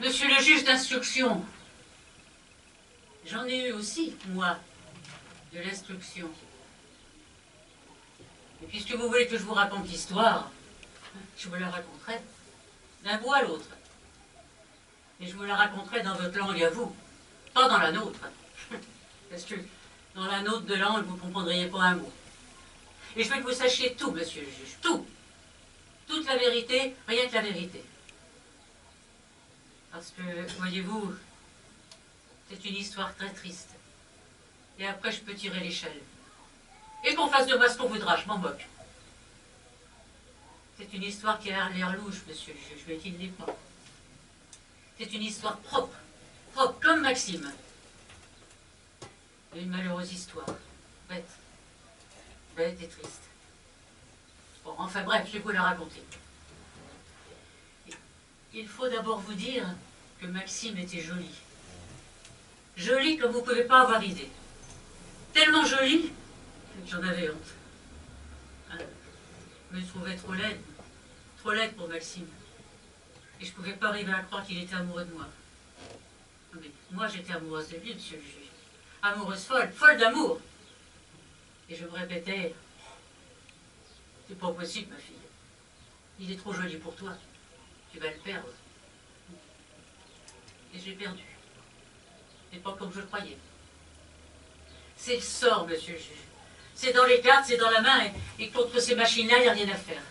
Monsieur le juge d'instruction, j'en ai eu aussi, moi, de l'instruction. Et puisque vous voulez que je vous raconte l'histoire, je vous la raconterai d'un bout à l'autre. Et je vous la raconterai dans votre langue à vous, pas dans la nôtre. Parce que dans la nôtre de langue, vous ne comprendriez pas un mot. Et je veux que vous sachiez tout, monsieur le juge, tout. Toute la vérité, rien que la vérité. Parce que, voyez-vous, c'est une histoire très triste. Et après, je peux tirer l'échelle. Et qu'on fasse de moi ce qu'on voudra, je m'en moque. C'est une histoire qui a l'air louche, monsieur le juge, mais qui ne l'est pas. C'est une histoire propre, propre comme Maxime. Et une malheureuse histoire, bête, bête et triste. Bon, enfin bref, je vais vous la raconter. Il faut d'abord vous dire que Maxime était joli. Joli comme vous ne pouvez pas avoir idée. Tellement joli que j'en avais honte. Je me trouvais trop laide pour Maxime. Et je ne pouvais pas arriver à croire qu'il était amoureux de moi. Mais moi, j'étais amoureuse de lui, monsieur le juge. Amoureuse folle, folle d'amour. Et je me répétais, c'est pas possible, ma fille. Il est trop joli pour toi. Tu vas le perdre. Et j'ai perdu. Mais pas comme je le croyais. C'est le sort, monsieur le juge. C'est dans les cartes, c'est dans la main, et contre ces machines-là, il n'y a rien à faire.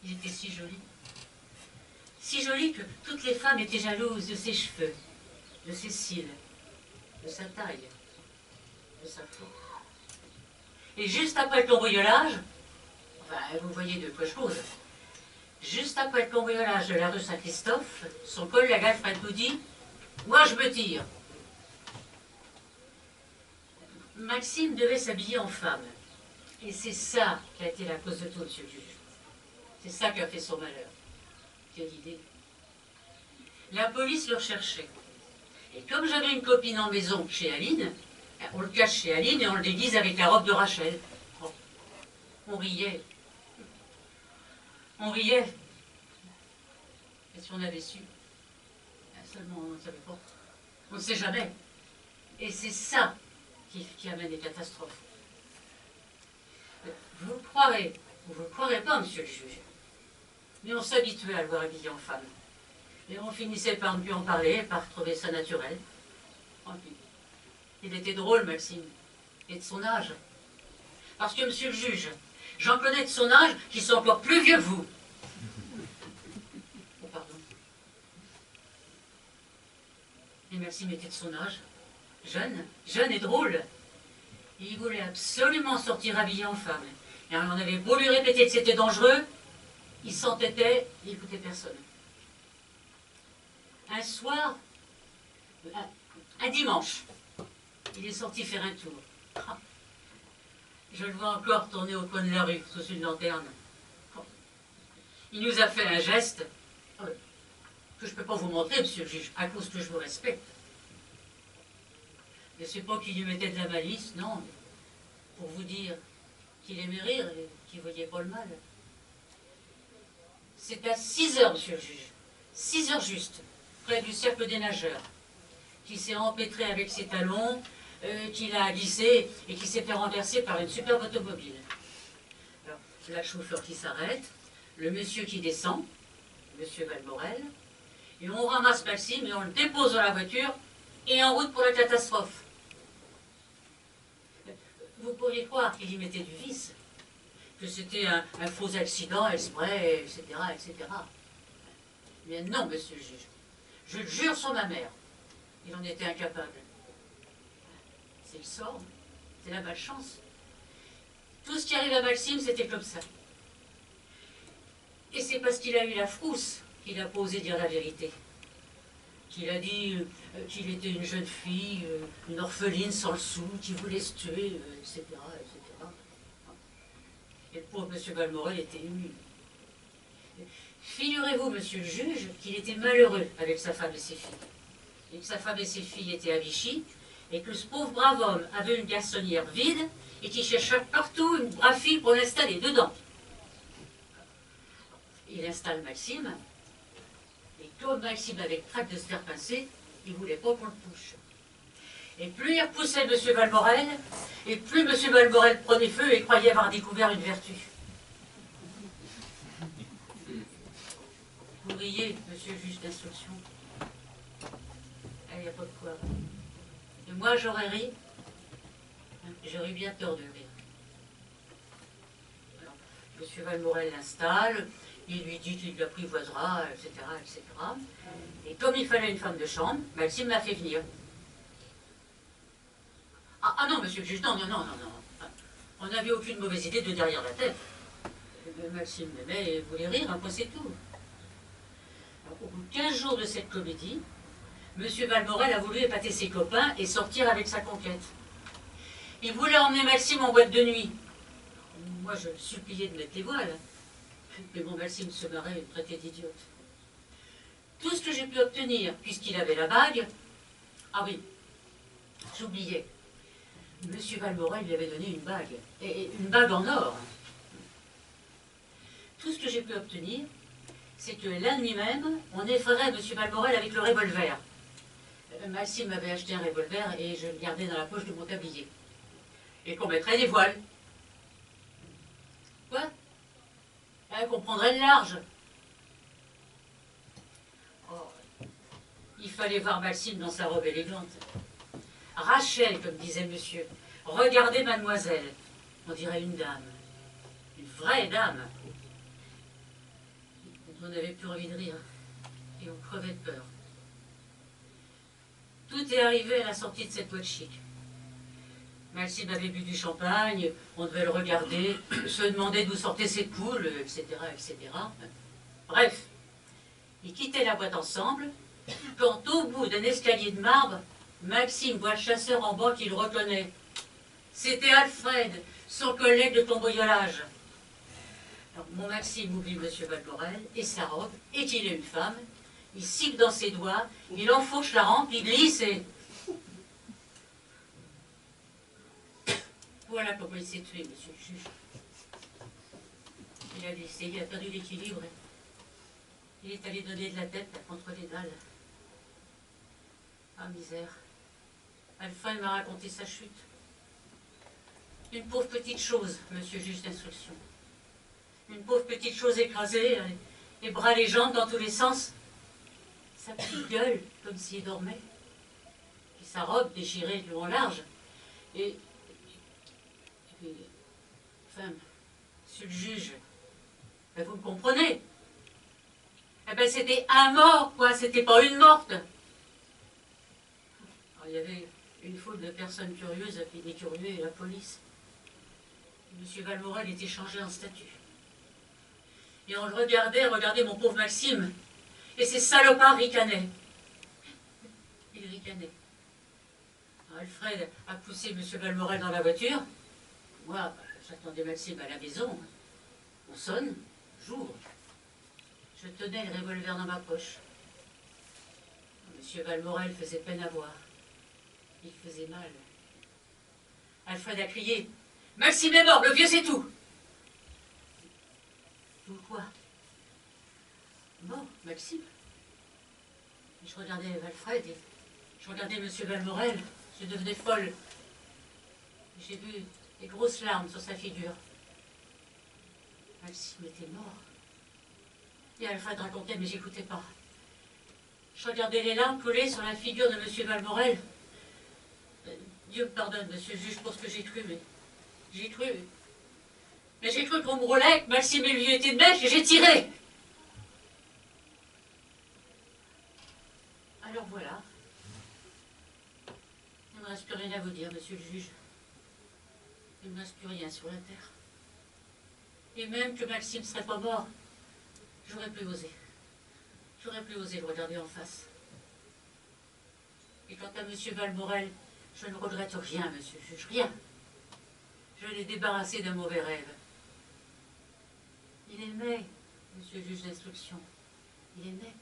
Il était si joli. Si joli que toutes les femmes étaient jalouses de ses cheveux, de ses cils, de sa taille, de sa peau. Et juste après le cambriolage, enfin, vous voyez de quoi je cause, juste après le cambriolage de la rue Saint-Christophe, son collègue Alfred nous dit « Moi, je me tire ». Maxime devait s'habiller en femme. Et c'est ça qui a été la cause de tout, monsieur le juge. C'est ça qui a fait son malheur. Quelle idée. La police le recherchait. Et comme j'avais une copine en maison chez Aline, on le cache chez Aline et on le déguise avec la robe de Rachel. Oh. On riait. On riait. Et si on avait su? Seulement, on ne savait pas. On ne sait jamais. Et c'est ça qui amène des catastrophes. Vous le croirez, ou vous ne le croirez pas, monsieur le juge. Mais on s'habituait à le voir habillé en femme. Et on finissait par ne plus en parler, par trouver ça naturel. Il était drôle, Maxime, et de son âge. Parce que, monsieur le juge, j'en connais de son âge qui sont encore plus vieux que vous. Oh, pardon. Et Maxime était de son âge, jeune et drôle. Et il voulait absolument sortir habillé en femme. Et on avait beau lui répéter que c'était dangereux, il s'entêtait, il n'écoutait personne. Un soir, un dimanche, il est sorti faire un tour. Ah, je le vois encore tourner au coin de la rue, sous une lanterne. Oh. Il nous a fait un geste que je ne peux pas vous montrer, monsieur le juge, à cause que je vous respecte. Je ne sais pas qui lui mettait de la malice, non, mais pour vous dire qu'il aimait rire et qu'il ne voyait pas le mal. C'est à 6 heures, monsieur le juge, 6 heures juste, près du cercle des nageurs, qui s'est empêtré avec ses talons, qu'il a glissé et qui s'est fait renverser par une superbe automobile. Alors, là, le chauffeur qui s'arrête, le monsieur qui descend, monsieur Valmorel, et on ramasse Maxime et on le dépose dans la voiture et en route pour la catastrophe. Vous pourriez croire qu'il y mettait du vice, que c'était un faux accident exprès, etc., etc. Mais non, monsieur le juge. Je le jure sur ma mère. Il en était incapable. C'est le sort, c'est la malchance. Tout ce qui arrive à Maxime, c'était comme ça. Et c'est parce qu'il a eu la frousse qu'il n'a pas osé dire la vérité. Qu'il a dit qu'il était une jeune fille, une orpheline sans le sou, qui voulait se tuer, etc., etc. Et le pauvre monsieur Valmorel était ému. Figurez-vous, monsieur le juge, qu'il était malheureux avec sa femme et ses filles. Et que sa femme et ses filles étaient à Vichy, et que ce pauvre brave homme avait une garçonnière vide, et qu'il cherchait partout une brave fille pour l'installer dedans. Il installe Maxime, Comme Maxime avait craque de se faire pincer, il ne voulait pas qu'on le touche. Et plus il repoussait M. Valmorel, et plus M. Valmorel prenait feu et croyait avoir découvert une vertu. Vous riez, monsieur le juge d'instruction. Il n'y a pas de quoi. Et moi, j'aurais ri. J'aurais eu bien tort de rire. Alors, M. Valmorel l'installe, il lui dit qu'il l'apprivoisera, etc., etc. Et comme il fallait une femme de chambre, Maxime m'a fait venir. Ah non, monsieur le juge, non. On n'avait aucune mauvaise idée de derrière la tête. Maxime m'aimait et voulait rire, un point c'est tout. Alors, au bout de 15 jours de cette comédie, M. Valmorel a voulu épater ses copains et sortir avec sa conquête. Il voulait emmener Maxime en boîte de nuit. Moi, je le suppliais de mettre les voiles. Mais mon Maxime se marrait et me traitait d'idiote. Tout ce que j'ai pu obtenir, puisqu'il avait la bague... Ah oui, j'oubliais. M. Valmorel lui avait donné une bague. Et une bague en or. Tout ce que j'ai pu obtenir, c'est que la nuit même, on effraierait M. Valmorel avec le revolver. Maxime m'avait acheté un revolver et je le gardais dans la poche de mon tablier. Et qu'on mettrait des voiles. Quoi? Qu'on prendrait le large. Oh, il fallait voir Maxime dans sa robe élégante. Rachel, comme disait monsieur. Regardez mademoiselle. On dirait une dame. Une vraie dame. On n'avait plus envie de rire. Et on crevait de peur. Tout est arrivé à la sortie de cette boîte chic. Maxime avait bu du champagne, on devait le regarder, se demander d'où sortaient ses poules, etc., etc. Bref, ils quittaient la boîte ensemble, quand au bout d'un escalier de marbre, Maxime voit le chasseur en bas qu'il reconnaît. C'était Alfred, son collègue de cambriolage. Alors, mon Maxime oublie M. Valmorel et sa robe, et qu'il est une femme. Il siffle dans ses doigts, il enfourche la rampe, il glisse et... Voilà comment il s'est tué, monsieur le juge. Il a glissé, il a perdu l'équilibre. Il est allé donner de la tête contre les dalles. Ah, misère. Alfred m'a raconté sa chute. Une pauvre petite chose, monsieur le juge d'instruction. Une pauvre petite chose écrasée, les bras, les jambes dans tous les sens. Sa petite gueule, comme s'il dormait. Et sa robe déchirée de long en large. Et enfin, monsieur le juge, ben vous me comprenez? Eh ben c'était un mort, quoi, c'était pas une morte. Alors, il y avait une foule de personnes curieuses, des curieux et la police. Monsieur Valmorel était changé en statue. Et on le regardait mon pauvre Maxime. Et ces salopards ricanaient. Il ricanait. Alors, Alfred a poussé M. Valmorel dans la voiture. Moi, j'attendais Maxime à la maison. On sonne, j'ouvre. Je tenais le revolver dans ma poche. M. Valmorel faisait peine à voir. Il faisait mal. Alfred a crié « Maxime est mort, le vieux c'est tout !» Tout quoi? Mort, Maxime. Et je regardais Alfred et je regardais M. Valmorel. Je devenais folle. J'ai vu des grosses larmes sur sa figure. Maxime était mort. Et Alfred racontait, mais j'écoutais pas. Je regardais les larmes couler sur la figure de M. Valmorel. Dieu me pardonne, monsieur le juge, pour ce que j'ai cru, mais j'ai cru. Mais j'ai cru qu'on me roulait, que Maxime et lui étaient de mèche, et j'ai tiré. Alors voilà. Il ne me reste plus rien à vous dire, monsieur le juge. Il ne me reste plus rien sur la terre. Et même que Maxime ne serait pas mort, j'aurais plus osé. J'aurais plus osé le regarder en face. Et quant à M. Valmorel, je ne regrette rien, monsieur le juge, rien. Je l'ai débarrassé d'un mauvais rêve. Il aimait, monsieur le juge d'instruction. Il aimait.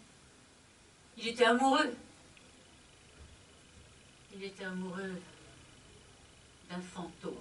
Il était amoureux. Il était amoureux d'un fantôme.